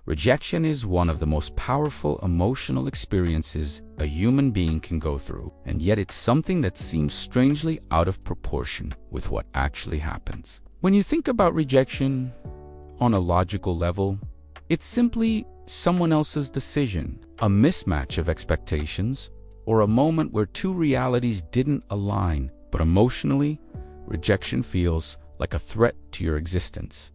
Rejection is one of the most powerful emotional experiences a human being can go through, and yet it's something that seems strangely out of proportion with what actually happens. When you think about rejection on a logical level, it's simply someone else's decision, a mismatch of expectations, or a moment where two realities didn't align. But emotionally, rejection feels like a threat to your existence,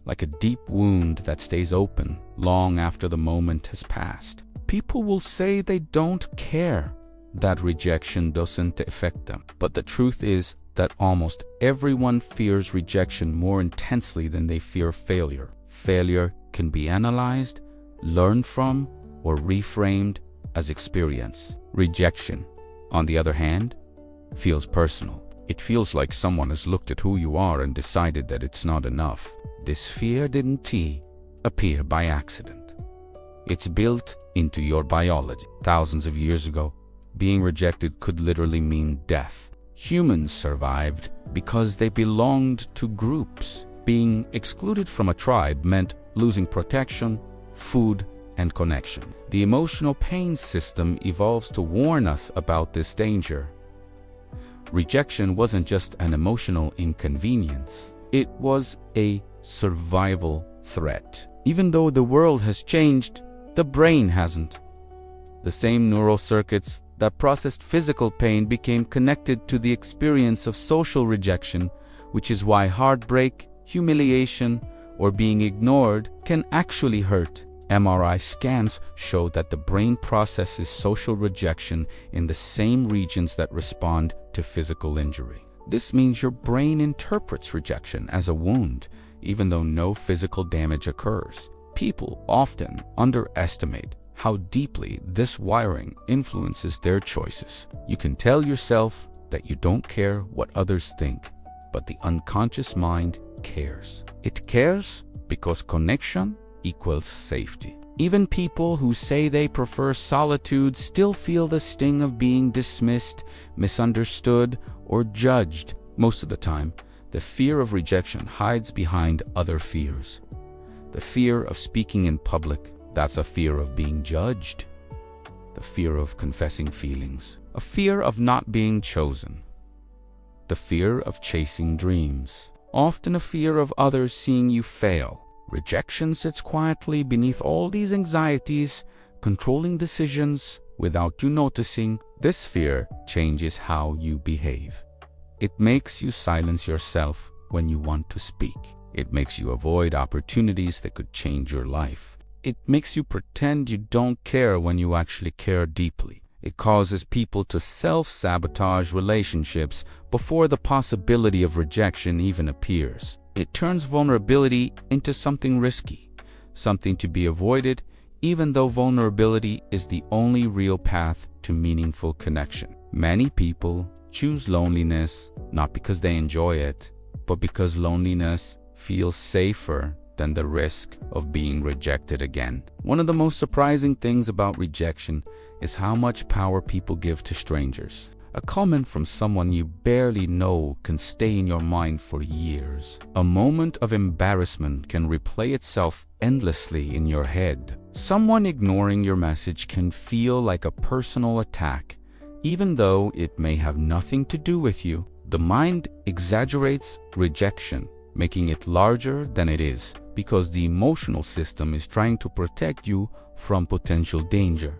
like a deep wound that stays open long after the moment has passed. People will say they don't care that rejection doesn't affect them, but the truth is that almost everyone fears rejection more intensely than they fear failure. Failure can be analyzed, learned from, or reframed as experience. Rejection, on the other hand, feels personal. It feels like someone has looked at who you are and decided that it's not enough. This fear didn't appear by accident. It's built into your biology. Thousands of years ago, being rejected could literally mean death. Humans survived because they belonged to groups. Being excluded from a tribe meant losing protection, food, and connection. The emotional pain system evolves to warn us about this danger. Rejection wasn't just an emotional inconvenience. It was a survival threat. Even though the world has changed, the brain hasn't. The same neural circuits that processed physical pain became connected to the experience of social rejection, which is why heartbreak, humiliation, or being ignored can actually hurt. MRI scans show that the brain processes social rejection in the same regions that respond to physical injury. This means your brain interprets rejection as a wound, even though no physical damage occurs. People often underestimate how deeply this wiring influences their choices. You can tell yourself that you don't care what others think, but the unconscious mind cares. It cares because connection equals safety. Even people who say they prefer solitude still feel the sting of being dismissed, misunderstood, or judged. Most of the time, the fear of rejection hides behind other fears. The fear of speaking in public, that's a fear of being judged. The fear of confessing feelings, a fear of not being chosen. The fear of chasing dreams, often a fear of others seeing you fail. Rejection sits quietly beneath all these anxieties, controlling decisions without you noticing. This fear changes how you behave. It makes you silence yourself when you want to speak. It makes you avoid opportunities that could change your life. It makes you pretend you don't care when you actually care deeply. It causes people to self-sabotage relationships before the possibility of rejection even appears. It turns vulnerability into something risky, something to be avoided, even though vulnerability is the only real path to meaningful connection. Many people choose loneliness not because they enjoy it, but because loneliness feels safer than the risk of being rejected again. One of the most surprising things about rejection is how much power people give to strangers. A comment from someone you barely know can stay in your mind for years. A moment of embarrassment can replay itself endlessly in your head. Someone ignoring your message can feel like a personal attack, even though it may have nothing to do with you. The mind exaggerates rejection, making it larger than it is, because the emotional system is trying to protect you from potential danger.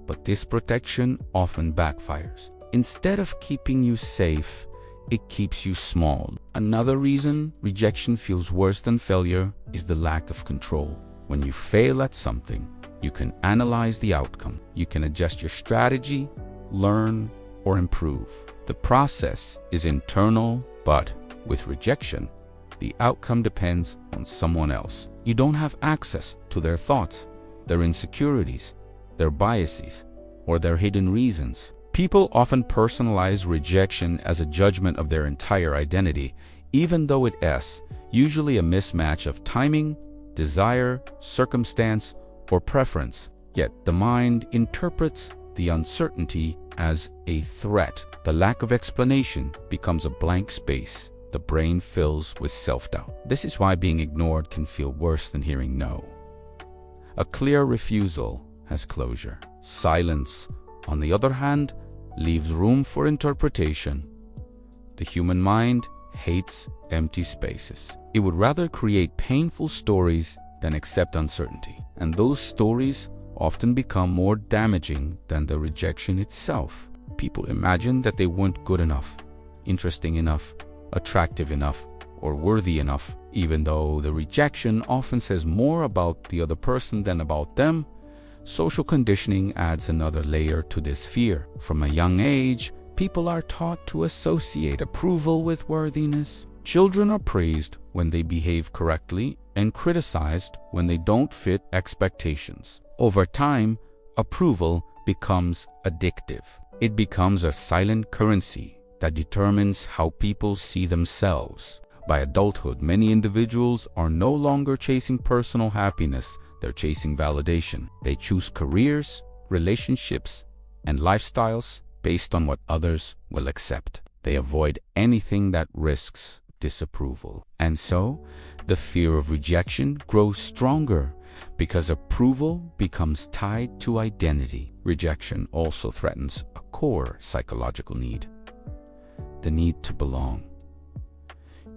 But this protection often backfires. Instead of keeping you safe, it keeps you small. Another reason rejection feels worse than failure is the lack of control. When you fail at something, you can analyze the outcome. You can adjust your strategy, learn, or improve. The process is internal, but with rejection, the outcome depends on someone else. You don't have access to their thoughts, their insecurities, their biases, or their hidden reasons. People often personalize rejection as a judgment of their entire identity, even though it is usually a mismatch of timing, desire, circumstance, or preference. Yet the mind interprets the uncertainty as a threat. The lack of explanation becomes a blank space the brain fills with self-doubt. This is why being ignored can feel worse than hearing no. A clear refusal has closure. Silence, on the other hand, leaves room for interpretation. The human mind hates empty spaces. It would rather create painful stories than accept uncertainty. And those stories often become more damaging than the rejection itself. People imagine that they weren't good enough, interesting enough, attractive enough, or worthy enough. Even though the rejection often says more about the other person than about them, social conditioning adds another layer to this fear. From a young age, people are taught to associate approval with worthiness. Children are praised when they behave correctly and criticized when they don't fit expectations. Over time, approval becomes addictive. It becomes a silent currency that determines how people see themselves. By adulthood, many individuals are no longer chasing personal happiness, they're chasing validation. They choose careers, relationships, and lifestyles based on what others will accept. They avoid anything that risks disapproval. And so, the fear of rejection grows stronger because approval becomes tied to identity. Rejection also threatens a core psychological need, the need to belong.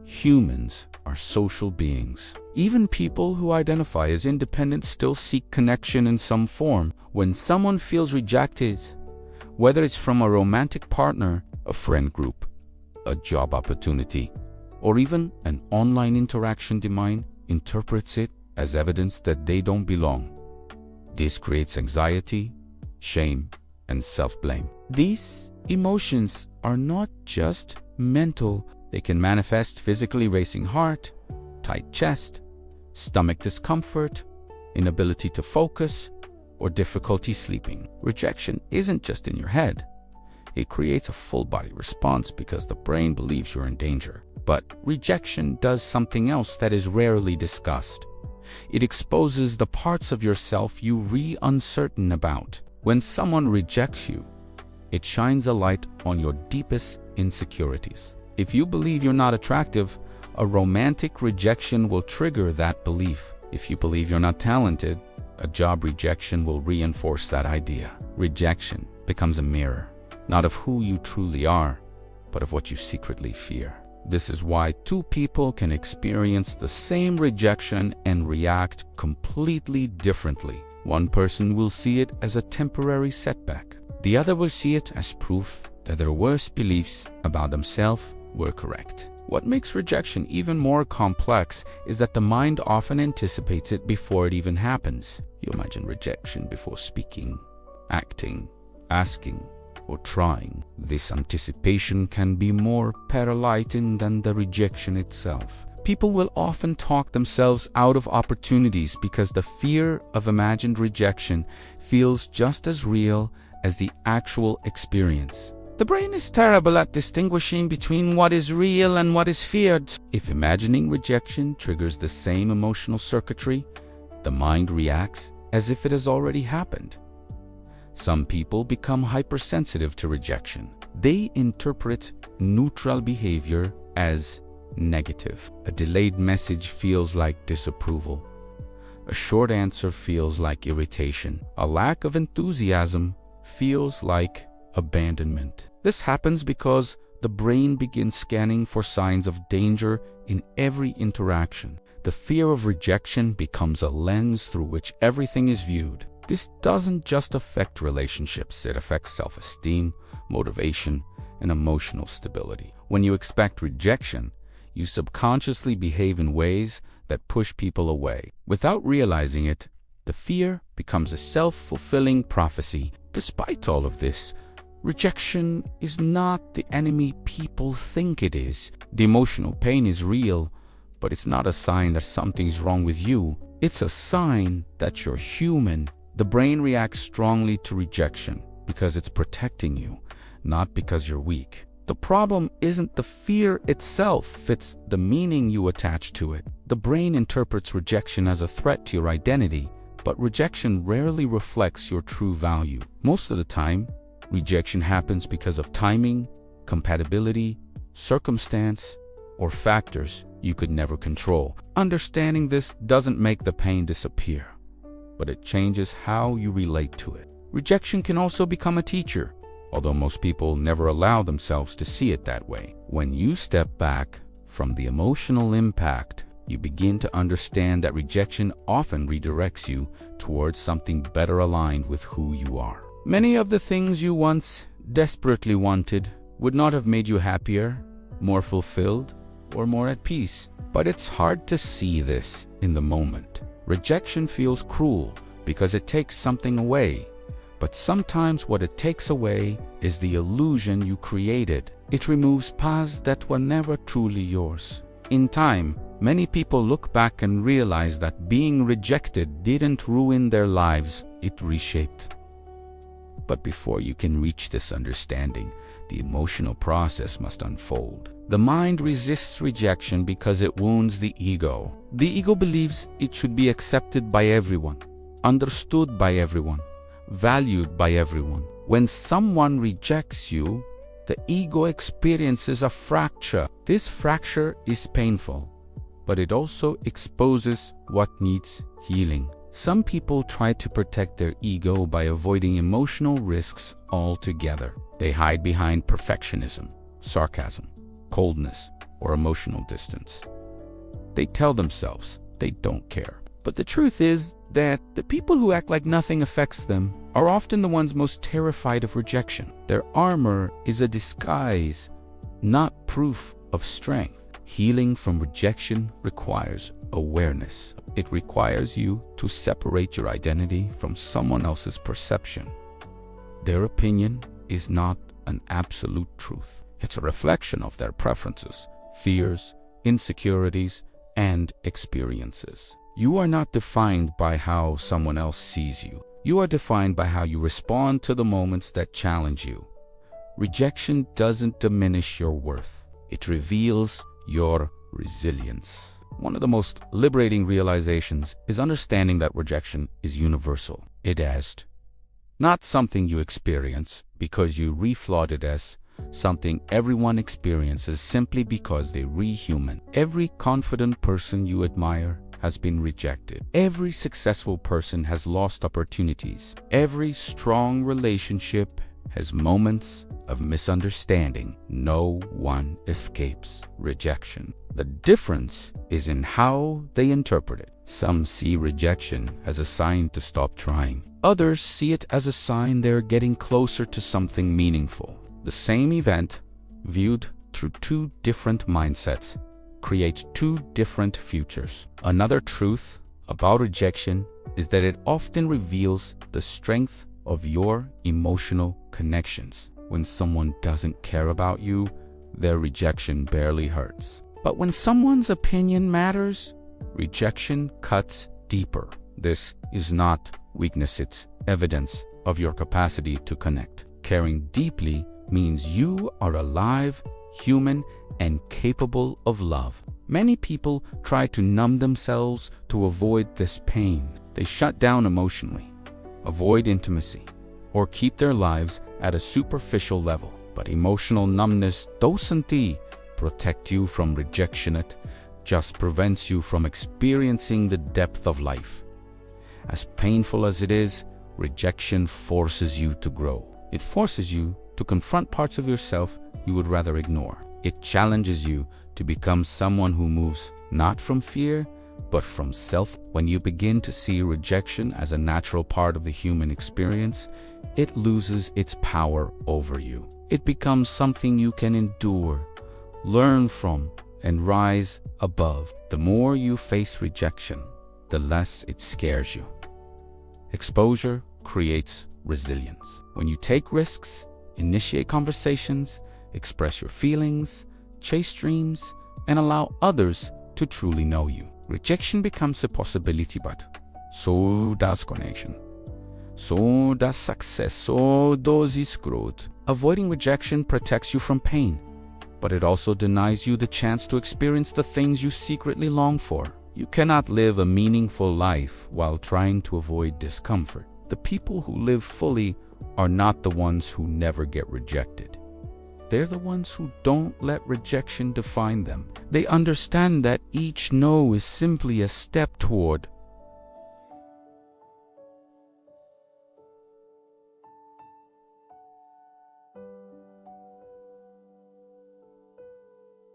Humans are social beings. Even people who identify as independent still seek connection in some form. When someone feels rejected, whether it's from a romantic partner, a friend group, a job opportunity, or even an online interaction, the mind interprets it as evidence that they don't belong. This creates anxiety, shame, and self-blame. These emotions are not just mental. They can manifest physically: racing heart, tight chest, stomach discomfort, inability to focus, or difficulty sleeping. Rejection isn't just in your head. It creates a full-body response because the brain believes you're in danger. But rejection does something else that is rarely discussed. It exposes the parts of yourself you are uncertain about. When someone rejects you, it shines a light on your deepest insecurities. If you believe you're not attractive, a romantic rejection will trigger that belief. If you believe you're not talented, a job rejection will reinforce that idea. Rejection becomes a mirror, not of who you truly are, but of what you secretly fear. This is why two people can experience the same rejection and react completely differently. One person will see it as a temporary setback. The other will see it as proof that their worst beliefs about themselves were correct. What makes rejection even more complex is that the mind often anticipates it before it even happens. You imagine rejection before speaking, acting, asking, or trying. This anticipation can be more paralyzing than the rejection itself. People will often talk themselves out of opportunities because the fear of imagined rejection feels just as real as the actual experience. The brain is terrible at distinguishing between what is real and what is feared. If imagining rejection triggers the same emotional circuitry, the mind reacts as if it has already happened. Some people become hypersensitive to rejection. They interpret neutral behavior as negative. A delayed message feels like disapproval. A short answer feels like irritation. A lack of enthusiasm feels like abandonment. This happens because the brain begins scanning for signs of danger in every interaction. The fear of rejection becomes a lens through which everything is viewed. This doesn't just affect relationships, it affects self-esteem, motivation, and emotional stability. When you expect rejection, you subconsciously behave in ways that push people away. Without realizing it, the fear becomes a self-fulfilling prophecy. Despite all of this, rejection is not the enemy people think it is. The emotional pain is real, but it's not a sign that something's wrong with you. It's a sign that you're human. The brain reacts strongly to rejection because it's protecting you, not because you're weak. The problem isn't the fear itself, it's the meaning you attach to it. The brain interprets rejection as a threat to your identity, but rejection rarely reflects your true value. Most of the time, rejection happens because of timing, compatibility, circumstance, or factors you could never control. Understanding this doesn't make the pain disappear. but it changes how you relate to it. Rejection can also become a teacher, although most people never allow themselves to see it that way. When you step back from the emotional impact, you begin to understand that rejection often redirects you towards something better aligned with who you are. Many of the things you once desperately wanted would not have made you happier, more fulfilled, or more at peace. But it's hard to see this in the moment. Rejection feels cruel because it takes something away. But sometimes what it takes away is the illusion you created. It removes paths that were never truly yours. In time, many people look back and realize that being rejected didn't ruin their lives, it reshaped. But before you can reach this understanding, the emotional process must unfold. The mind resists rejection because it wounds the ego. The ego believes it should be accepted by everyone, understood by everyone, valued by everyone. When someone rejects you, the ego experiences a fracture. This fracture is painful, but it also exposes what needs healing. Some people try to protect their ego by avoiding emotional risks altogether. They hide behind perfectionism, sarcasm, coldness, or emotional distance. They tell themselves they don't care. But the truth is that the people who act like nothing affects them are often the ones most terrified of rejection. Their armor is a disguise, not proof of strength. Healing from rejection requires awareness. It requires you to separate your identity from someone else's perception. Their opinion is not an absolute truth. It's a reflection of their preferences, fears, insecurities, and experiences. You are not defined by how someone else sees you. You are defined by how you respond to the moments that challenge you. Rejection doesn't diminish your worth. It reveals your resilience. One of the most liberating realizations is understanding that rejection is universal. It is not something you experience because you reflawed it as something everyone experiences simply because they're human. Every confident person you admire has been rejected. Every successful person has lost opportunities. Every strong relationship has moments of misunderstanding. No one escapes rejection. The difference is in how they interpret it. Some see rejection as a sign to stop trying. Others see it as a sign they're getting closer to something meaningful. The same event, viewed through two different mindsets, creates two different futures. Another truth about rejection is that it often reveals the strength of your emotional connections. When someone doesn't care about you, their rejection barely hurts. But when someone's opinion matters, rejection cuts deeper. This is not weakness, it's evidence of your capacity to connect. Caring deeply means you are alive, human, and capable of love. Many people try to numb themselves to avoid this pain. They shut down emotionally, avoid intimacy, or keep their lives at a superficial level. But emotional numbness doesn't protect you from rejection, it just prevents you from experiencing the depth of life. As painful as it is, rejection forces you to grow. It forces you to confront parts of yourself you would rather ignore. It challenges you to become someone who moves not from fear, but from self. When you begin to see rejection as a natural part of the human experience, it loses its power over you. It becomes something you can endure, learn from, and rise above. The more you face rejection, the less it scares you. Exposure creates resilience. When you take risks, initiate conversations, express your feelings, chase dreams, and allow others to truly know you, rejection becomes a possibility, but so does connection. So does success, so does growth. Avoiding rejection protects you from pain, but it also denies you the chance to experience the things you secretly long for. You cannot live a meaningful life while trying to avoid discomfort. The people who live fully are not the ones who never get rejected. They're the ones who don't let rejection define them. They understand that each no is simply a step toward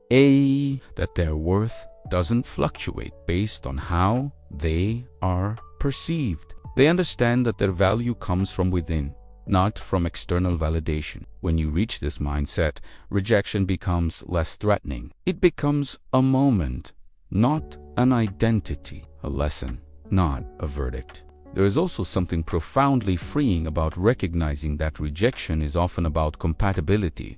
That their worth doesn't fluctuate based on how they are perceived. They understand that their value comes from within, not from external validation. When you reach this mindset, rejection becomes less threatening. It becomes a moment, not an identity, a lesson, not a verdict. There is also something profoundly freeing about recognizing that rejection is often about compatibility,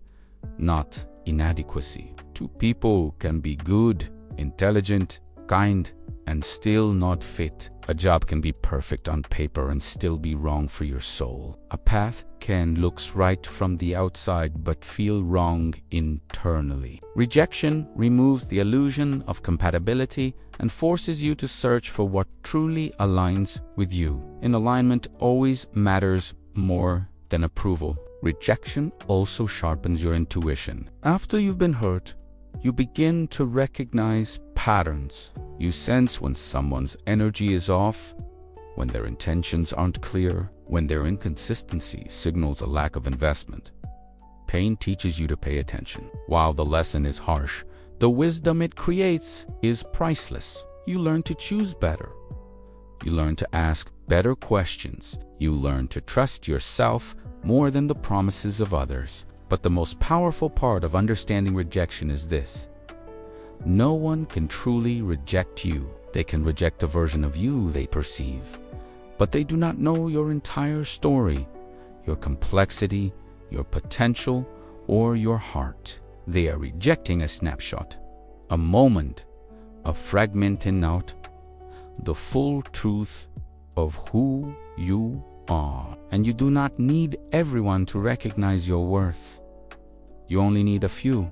not inadequacy. Two people can be good, intelligent, kind, and still not fit. A job can be perfect on paper and still be wrong for your soul. A path can look right from the outside but feel wrong internally. Rejection removes the illusion of compatibility and forces you to search for what truly aligns with you. And alignment always matters more than approval. Rejection also sharpens your intuition. After you've been hurt, you begin to recognize patterns. You sense when someone's energy is off, when their intentions aren't clear, when their inconsistency signals a lack of investment. Pain teaches you to pay attention. While the lesson is harsh, the wisdom it creates is priceless. You learn to choose better. You learn to ask better questions. You learn to trust yourself more than the promises of others. But the most powerful part of understanding rejection is this: no one can truly reject you. They can reject a version of you they perceive, but they do not know your entire story, your complexity, your potential, or your heart. They are rejecting a snapshot, a moment, a fragmenting out the full truth of who you are. And you do not need everyone to recognize your worth. You only need a few,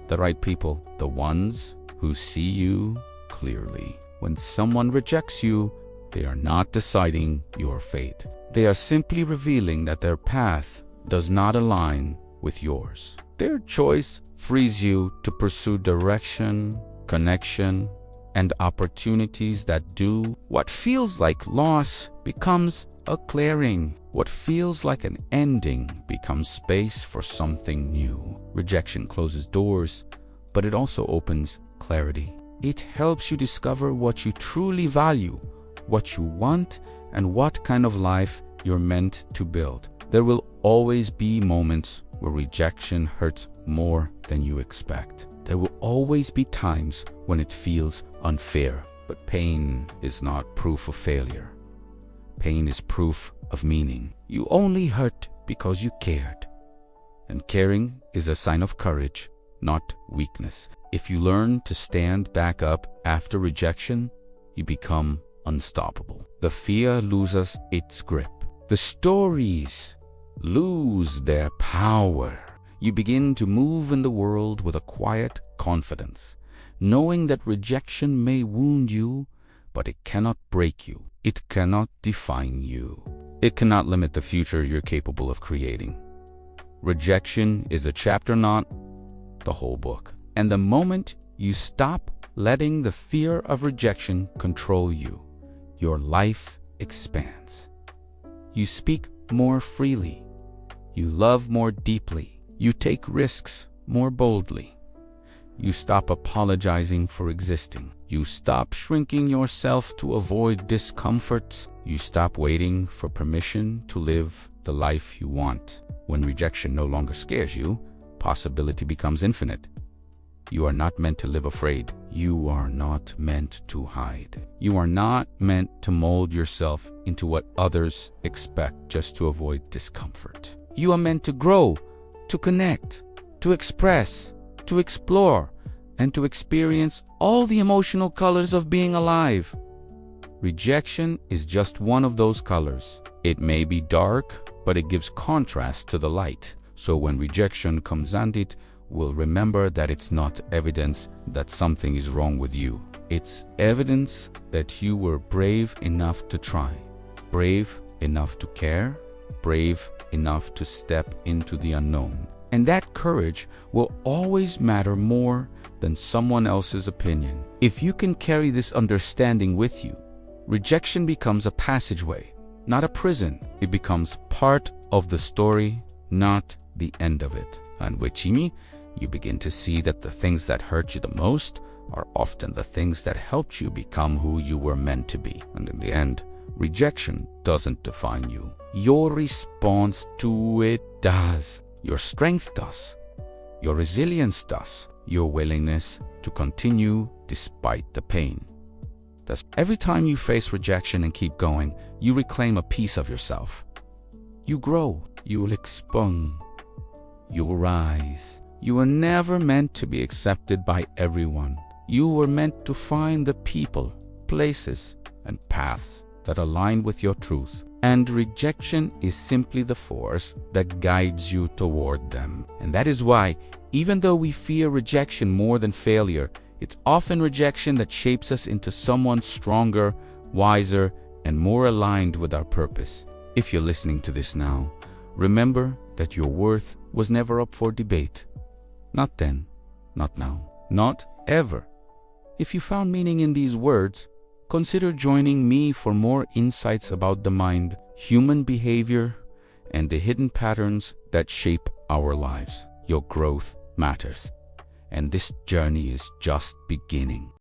the right people, the ones who see you clearly. When someone rejects you, they are not deciding your fate. They are simply revealing that their path does not align with yours. Their choice frees you to pursue direction, connection, and opportunities that do. What feels like loss becomes a clearing. What feels like an ending becomes space for something new. Rejection closes doors, but it also opens clarity. It helps you discover what you truly value, what you want, and what kind of life you're meant to build. There will always be moments where rejection hurts more than you expect. There will always be times when it feels unfair. But pain is not proof of failure. Pain is proof of meaning. You only hurt because you cared. And caring is a sign of courage, not weakness. If you learn to stand back up after rejection, you become unstoppable. The fear loses its grip. The stories lose their power. You begin to move in the world with a quiet confidence, knowing that rejection may wound you, but it cannot break you. It cannot define you. It cannot limit the future you're capable of creating. Rejection is a chapter, not the whole book. And the moment you stop letting the fear of rejection control you, your life expands. You speak more freely. You love more deeply. You take risks more boldly. You stop apologizing for existing. You stop shrinking yourself to avoid discomfort. You stop waiting for permission to live the life you want. When rejection no longer scares you, possibility becomes infinite. You are not meant to live afraid. You are not meant to hide. You are not meant to mold yourself into what others expect just to avoid discomfort. You are meant to grow, to connect, to express, to explore, and to experience all the emotional colors of being alive. Rejection is just one of those colors. It may be dark, but it gives contrast to the light. So when rejection comes and it, we'll remember that it's not evidence that something is wrong with you. It's evidence that you were brave enough to try, brave enough to care, brave enough to step into the unknown. And that courage will always matter more than someone else's opinion. If you can carry this understanding with you, rejection becomes a passageway, not a prison. It becomes part of the story, not the end of it. And with Chimi, you begin to see that the things that hurt you the most are often the things that helped you become who you were meant to be. And in the end, rejection doesn't define you. Your response to it does. Your strength does. Your resilience does. Your willingness to continue despite the pain. Thus, every time you face rejection and keep going, you reclaim a piece of yourself. You grow. You will expand. You will rise. You were never meant to be accepted by everyone. You were meant to find the people, places, and paths that align with your truth. And rejection is simply the force that guides you toward them. And that is why, even though we fear rejection more than failure, it's often rejection that shapes us into someone stronger, wiser, and more aligned with our purpose. If you're listening to this now, remember that your worth was never up for debate. Not then, not now, not ever. If you found meaning in these words, consider joining me for more insights about the mind, human behavior, and the hidden patterns that shape our lives. Your growth matters, and this journey is just beginning.